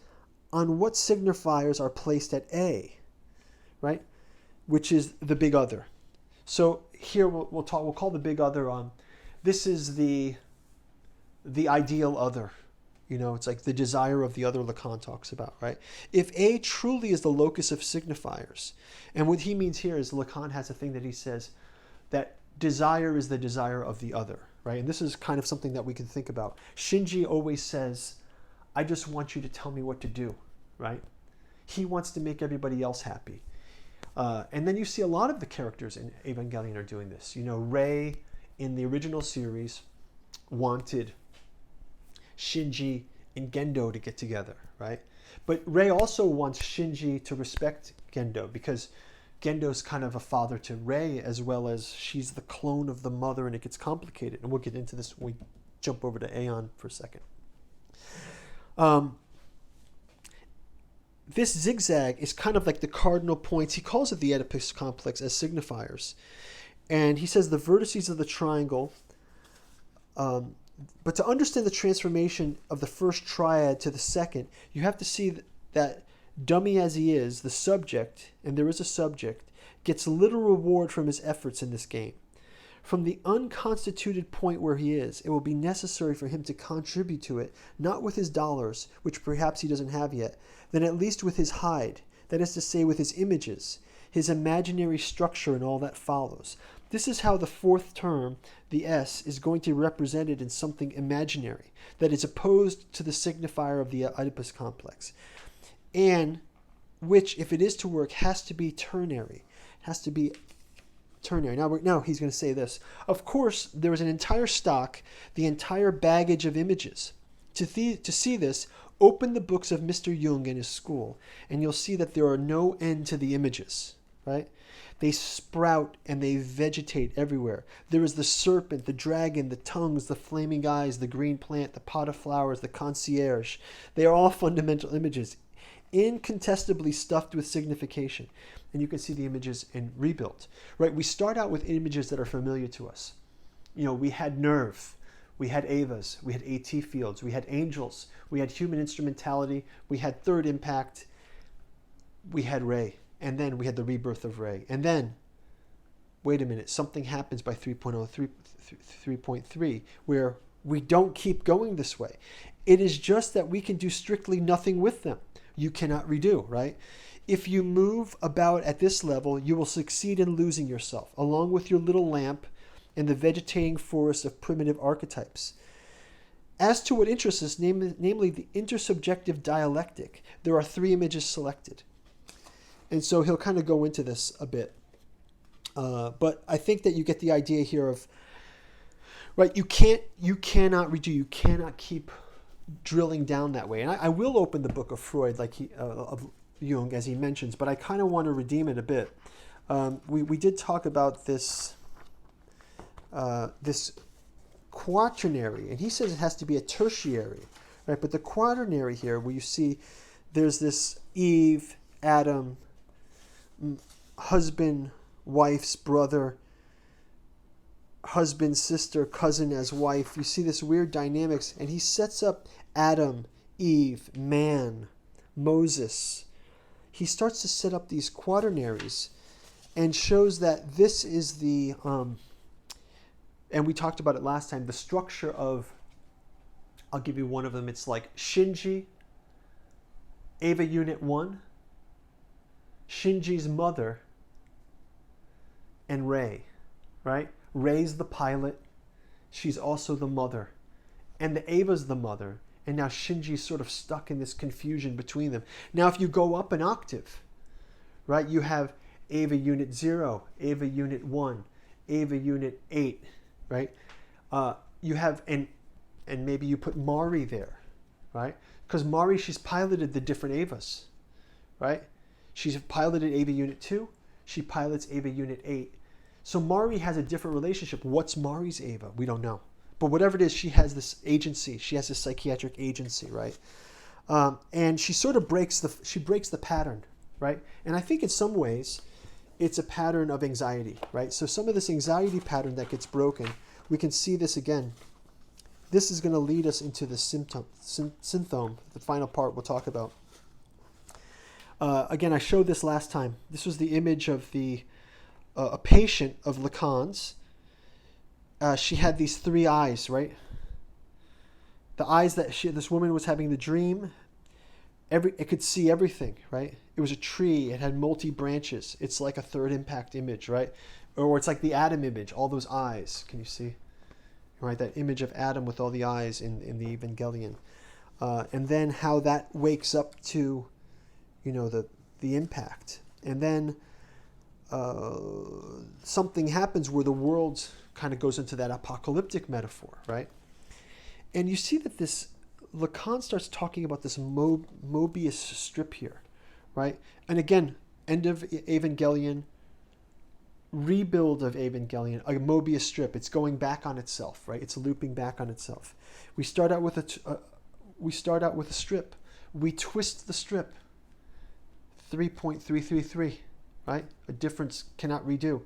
on what signifiers are placed at A, right? Which is the big other. So here we'll call the big other on. This is the ideal other. It's like the desire of the other Lacan talks about, right? If A truly is the locus of signifiers, and what he means here is Lacan has a thing that he says that desire is the desire of the other, right? And this is kind of something that we can think about. Shinji always says, I just want you to tell me what to do, right? He wants to make everybody else happy. And then you see a lot of the characters in Evangelion are doing this. Rei in the original series wanted Shinji and Gendo to get together, right? But Rei also wants Shinji to respect Gendo because Gendo's kind of a father to Rei, as well as she's the clone of the mother, and it gets complicated. And we'll get into this when we jump over to Aeon for a second. This zigzag is kind of like the cardinal points. He calls it the Oedipus complex as signifiers. And he says the vertices of the triangle. But to understand the transformation of the first triad to the second, you have to see that dummy as he is, the subject, and there is a subject, gets little reward from his efforts in this game. From the unconstituted point where he is, it will be necessary for him to contribute to it, not with his dollars, which perhaps he doesn't have yet, then at least with his hide, that is to say with his images, his imaginary structure and all that follows. This is how the fourth term, the S, is going to be represented in something imaginary, that is opposed to the signifier of the Oedipus complex, and which, if it is to work, has to be ternary. Has to be ternary. Now he's going to say this. Of course, there is an entire stock, the entire baggage of images. To see this, open the books of Mr. Jung and his school, and you'll see that there are no end to the images, right? They sprout and they vegetate everywhere. There is the serpent, the dragon, the tongues, the flaming eyes, the green plant, the pot of flowers, the concierge. They are all fundamental images, incontestably stuffed with signification. And you can see the images in Rebuilt, right? We start out with images that are familiar to us. We had nerve, we had Avas, we had AT fields, we had angels, we had human instrumentality, we had third impact, we had Rei, and then we had the rebirth of Rei. And then, wait a minute, something happens by 3.3, where we don't keep going this way. It is just that we can do strictly nothing with them. You cannot redo, right? If you move about at this level, you will succeed in losing yourself, along with your little lamp and the vegetating forest of primitive archetypes. As to what interests us, namely the intersubjective dialectic, there are three images selected. And so he'll kind of go into this a bit. But I think that you get the idea here of, right, you cannot redo, you cannot keep drilling down that way. And I will open the book of Freud, of Jung, as he mentions, but I kind of want to redeem it a bit. We did talk about this quaternary, and he says it has to be a tertiary, right? But the quaternary here, where you see there's this Eve, Adam, husband, wife's brother, husband, sister, cousin as wife. You see this weird dynamics, and he sets up Adam, Eve, man, Moses. He starts to set up these quaternaries and shows that this is the, and we talked about it last time, the structure of, I'll give you one of them. It's like Shinji, Eva Unit 1, Shinji's mother, and Rei, right? Rei's the pilot. She's also the mother. And the Ava's the mother. And now Shinji's sort of stuck in this confusion between them. Now, if you go up an octave, right, you have Ava Unit 0, Ava Unit 1, Ava Unit 8, right? You have, and maybe you put Mari there, right? Because Mari, she's piloted the different Avas, right? She's piloted Ava Unit 2. She pilots Ava Unit 8. So Mari has a different relationship. What's Mari's Ava? We don't know. But whatever it is, she has this agency. She has this psychiatric agency, right? And she sort of breaks the pattern, right? And I think in some ways, it's a pattern of anxiety, right? So some of this anxiety pattern that gets broken, we can see this again. This is going to lead us into the Synthome, the final part we'll talk about. Again, I showed this last time. This was the image of a patient of Lacan's. She had these three eyes, right? The eyes that this woman was having the dream. It could see everything, right? It was a tree. It had multi-branches. It's like a third impact image, right? Or it's like the Adam image, all those eyes. Can you see? Right, that image of Adam with all the eyes in the Evangelion. And then how that wakes up to, the impact. And then something happens where the world kind of goes into that apocalyptic metaphor, right? And you see that this Lacan starts talking about this Mobius strip here, right? And again, end of Evangelion, rebuild of Evangelion, a Mobius strip. It's going back on itself, right? It's looping back on itself. We start out with a strip. We twist the strip. 3.333, right? A difference cannot redo.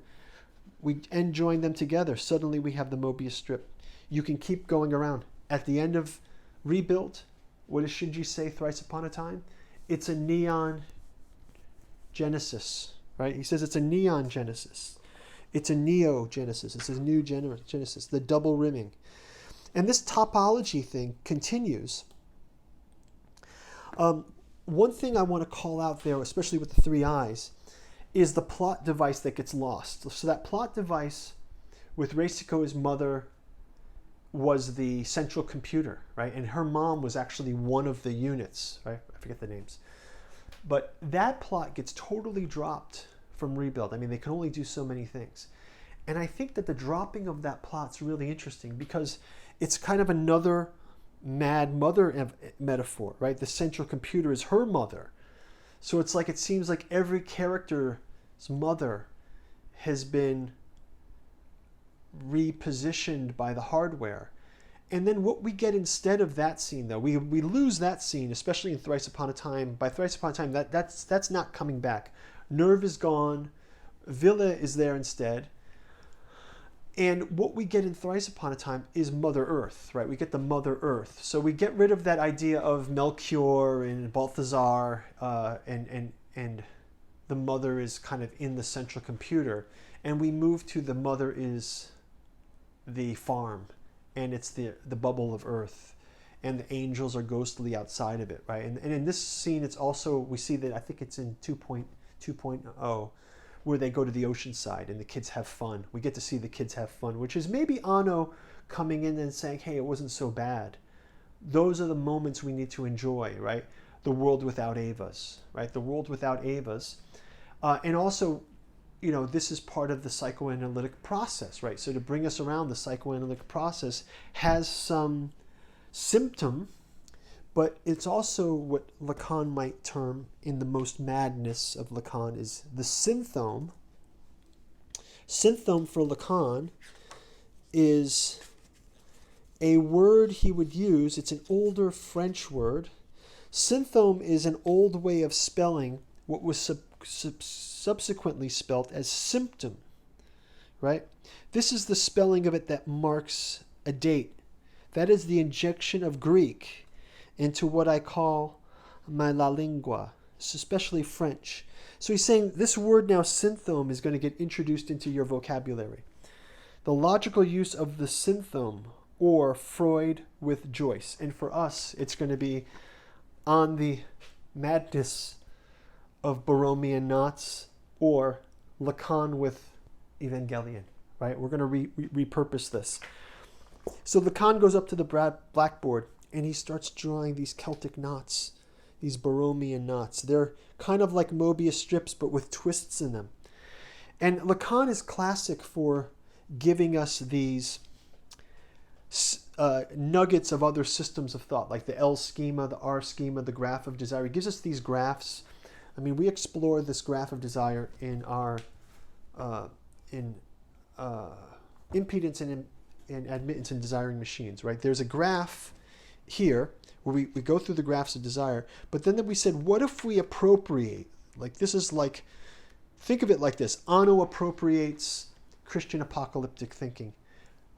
We end join them together. Suddenly we have the Mobius strip. You can keep going around. At the end of rebuild, what does Shinji say thrice upon a time? It's a neon genesis, right? He says it's a neon genesis. It's a neo-genesis. It's a new genesis, the double rimming. And this topology thing continues. One thing I want to call out there, especially with the three eyes, is the plot device that gets lost. So that plot device with Reisiko's mother was the central computer, right? And her mom was actually one of the units, right? I forget the names. But that plot gets totally dropped from Rebuild. I mean, they can only do so many things. And I think that the dropping of that plot's really interesting because it's kind of another mad mother metaphor, right? The central computer is her mother. So it's like, it seems like every character's mother has been repositioned by the hardware. And then what we get instead of that scene, though, we lose that scene, especially in Thrice Upon a Time. By Thrice Upon a Time, that's not coming back. Nerve is gone. Villa is there instead. And what we get in Thrice Upon a Time is Mother Earth, right? We get the Mother Earth. So we get rid of that idea of Melchior and Balthazar, and the mother is kind of in the central computer. And we move to the mother is the farm, and it's the bubble of earth, and the angels are ghostly outside of it, right? And in this scene, it's also, we see that, I think it's in 2.0, where they go to the ocean side and the kids have fun. We get to see the kids have fun, which is maybe Anno coming in and saying, hey, it wasn't so bad. Those are the moments we need to enjoy, right? The world without Evas, right? The world without Evas. And also, you know, this is part of the psychoanalytic process, right? So to bring us around, the psychoanalytic process has some symptom, but it's also what Lacan might term, in the most madness of Lacan, is the synthome. Synthome for Lacan is a word he would use. It's an older French word. Synthome is an old way of spelling what was subsequently spelt as symptom, right? This is the spelling of it that marks a date. That is the injection of Greek into what I call my la lingua, especially French. So he's saying this word now, synthome, is going to get introduced into your vocabulary. The logical use of the synthome, or Freud with Joyce. And for us, it's going to be on the madness of Borromean knots, or Lacan with Evangelion, right? We're going to repurpose this. So Lacan goes up to the blackboard and he starts drawing these Celtic knots, these Borromean knots. They're kind of like Mobius strips, but with twists in them. And Lacan is classic for giving us these nuggets of other systems of thought, like the L schema, the R schema, the graph of desire. He gives us these graphs. I mean, we explore this graph of desire in our impedance and admittance in desiring machines, right? There's a graph here where we go through the graphs of desire, but then we said, what if we appropriate? Like, this is like, think of it like this. Anno appropriates Christian apocalyptic thinking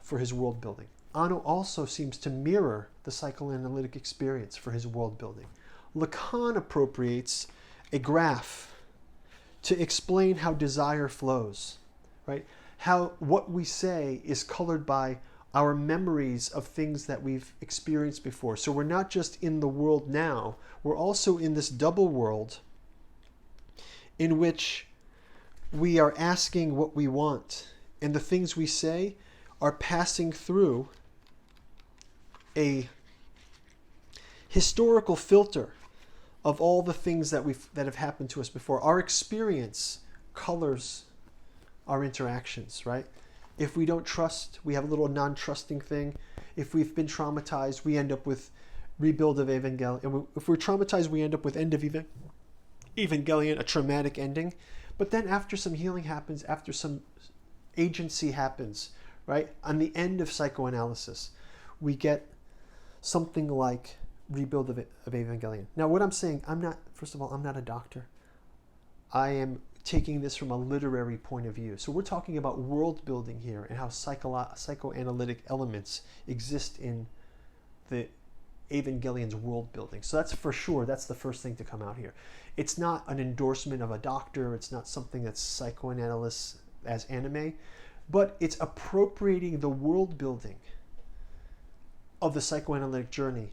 for his world building. Anno also seems to mirror the psychoanalytic experience for his world building. Lacan appropriates a graph to explain how desire flows, right? How what we say is colored by our memories of things that we've experienced before. So we're not just in the world now, we're also in this double world in which we are asking what we want, and the things we say are passing through a historical filter of all the things that have happened to us before. Our experience colors our interactions, right? If we don't trust, we have a little non-trusting thing. If we've been traumatized, we end up with rebuild of Evangelion. If we're traumatized, we end up with end of Evangelion, a traumatic ending. But then after some healing happens, after some agency happens, right? On the end of psychoanalysis, we get something like rebuild of Evangelion. Now, what I'm saying, first of all, I'm not a doctor. I am taking this from a literary point of view. So we're talking about world building here and how psychoanalytic elements exist in the Evangelion's world building. So that's for sure, that's the first thing to come out here. It's not an endorsement of a doctor. It's not something that's psychoanalysts as anime, but it's appropriating the world building of the psychoanalytic journey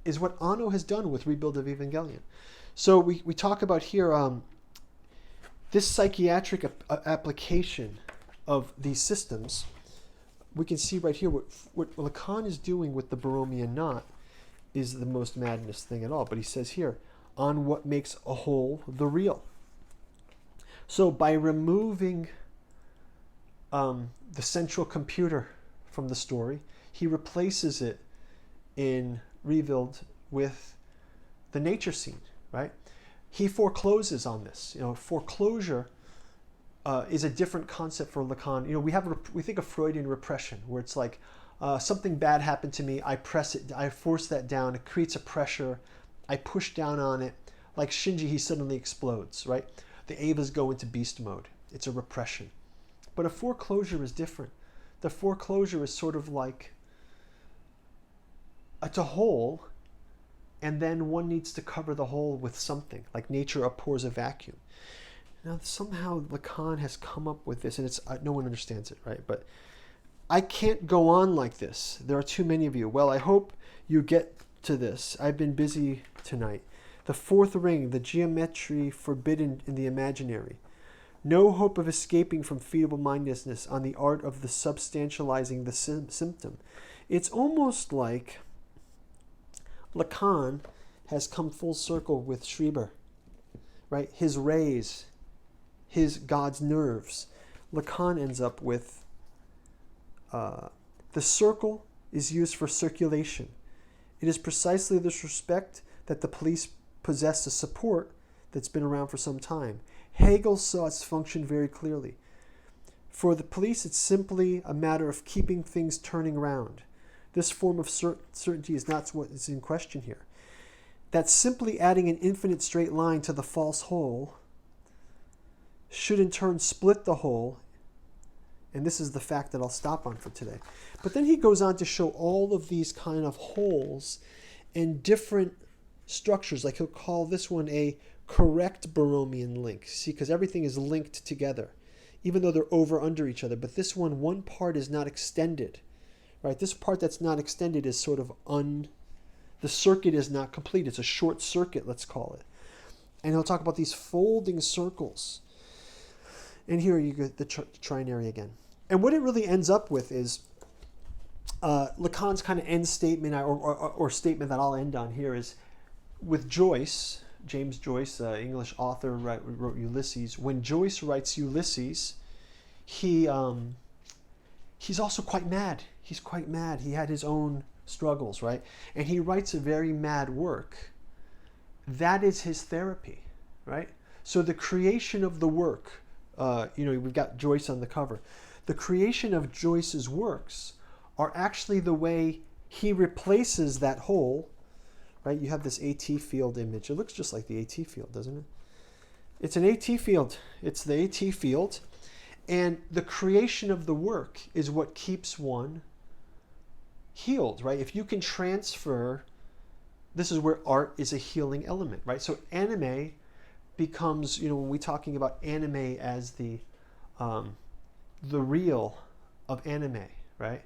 is what Anno has done with Rebuild of Evangelion. So we talk about here this psychiatric application of these systems. We can see right here what Lacan is doing with the Borromean knot is the most madness thing at all. But he says here, on what makes a whole the real. So by removing the central computer from the story, he replaces it in Rebuild with the nature scene, right? He forecloses on this. Foreclosure is a different concept for Lacan. We think of Freudian repression, where it's like something bad happened to me, I press it, I force that down, it creates a pressure, I push down on it. Like Shinji, he suddenly explodes, right? The Evas go into beast mode. It's a repression. But a foreclosure is different. The foreclosure is sort of like it's a hole, and then one needs to cover the hole with something, like nature abhors a vacuum. Now, somehow Lacan has come up with this, and it's no one understands it, right? But I can't go on like this. There are too many of you. Well, I hope you get to this. I've been busy tonight. The fourth ring, the geometry forbidden in the imaginary. No hope of escaping from feeble-mindedness on the art of the substantializing the symptom. It's almost like Lacan has come full circle with Schreber, right? His rays, his God's nerves. Lacan ends up with the circle is used for circulation. It is precisely this respect that the police possess a support that's been around for some time. Hegel saw its function very clearly. For the police, it's simply a matter of keeping things turning around. This form of certainty is not what is in question here. That simply adding an infinite straight line to the false whole should in turn split the whole, and this is the fact that I'll stop on for today. But then he goes on to show all of these kind of holes and different structures, like he'll call this one a correct Borromean link. See, because everything is linked together, even though they're over under each other. But this one part is not extended. Right, this part that's not extended is sort of the circuit is not complete. It's a short circuit, let's call it. And he'll talk about these folding circles. And here you get the trinary again. And what it really ends up with is Lacan's kind of end statement or statement that I'll end on here is with Joyce, James Joyce, English author, wrote Ulysses. When Joyce writes Ulysses, he's also quite mad. He's quite mad. He had his own struggles, right? And he writes a very mad work. That is his therapy, right? So the creation of the work, we've got Joyce on the cover. The creation of Joyce's works are actually the way he replaces that whole, right? You have this AT field image. It looks just like the AT field, doesn't it? It's an AT field. It's the AT field. And the creation of the work is what keeps one healed, right? If you can transfer, this is where art is a healing element, right? So anime becomes, when we're talking about anime as the real of anime, right?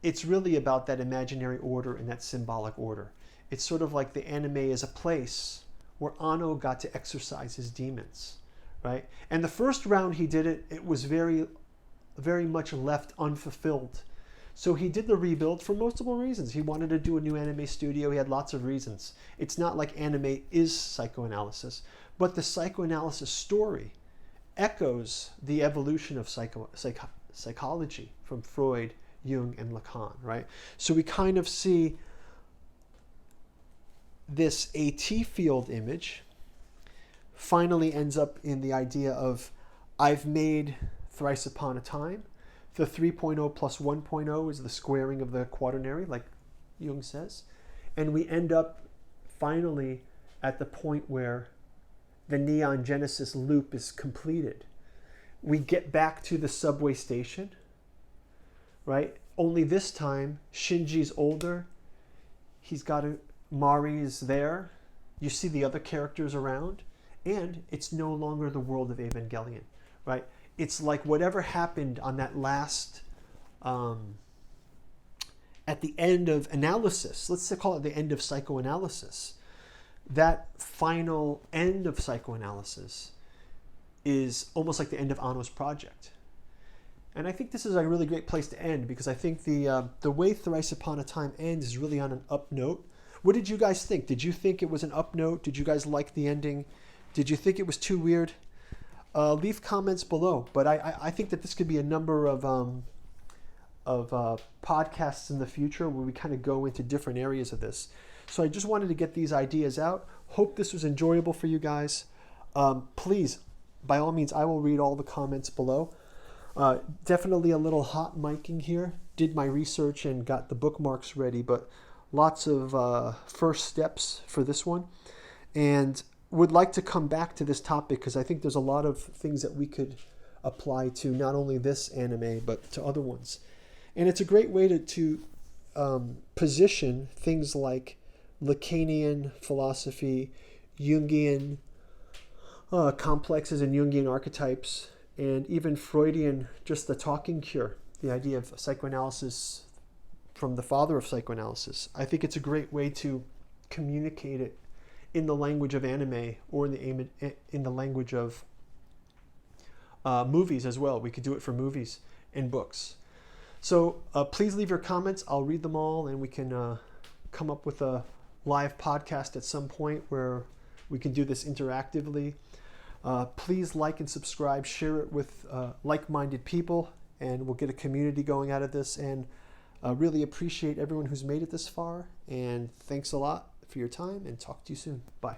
It's really about that imaginary order and that symbolic order. It's sort of like the anime is a place where Anno got to exercise his demons, right? And the first round he did it, it was very, very much left unfulfilled. So he did the rebuild for multiple reasons. He wanted to do a new anime studio. He had lots of reasons. It's not like anime is psychoanalysis, but the psychoanalysis story echoes the evolution of psychology from Freud, Jung, and Lacan, right? So we kind of see this AT field image finally ends up in the idea of I've made thrice upon a time. The 3.0 plus 1.0 is the squaring of the quaternary, like Jung says. And we end up finally at the point where the neon genesis loop is completed. We get back to the subway station, right? Only this time, Shinji's older. He's got Mari is there. You see the other characters around. And it's no longer the world of Evangelion, right? It's like whatever happened on that last, at the end of analysis, let's call it the end of psychoanalysis, that final end of psychoanalysis is almost like the end of Anno's project. And I think this is a really great place to end, because I think the way Thrice Upon a Time ends is really on an up note. What did you guys think? Did you think it was an up note? Did you guys like the ending? Did you think it was too weird? Leave comments below. But I think that this could be a number of podcasts in the future where we kind of go into different areas of this. So I just wanted to get these ideas out. Hope this was enjoyable for you guys. Please, by all means, I will read all the comments below. Definitely a little hot micing here. Did my research and got the bookmarks ready, but lots of first steps for this one. And would like to come back to this topic because I think there's a lot of things that we could apply to not only this anime, but to other ones. And it's a great way to position things like Lacanian philosophy, Jungian complexes and Jungian archetypes, and even Freudian, just the talking cure, the idea of psychoanalysis from the father of psychoanalysis. I think it's a great way to communicate it in the language of anime or in the language of movies as well. We could do it for movies and books. So please leave your comments. I'll read them all, and we can come up with a live podcast at some point where we can do this interactively. Please like and subscribe, share it with like-minded people, and we'll get a community going out of this. And really appreciate everyone who's made it this far. And thanks a lot for your time, and talk to you soon. Bye.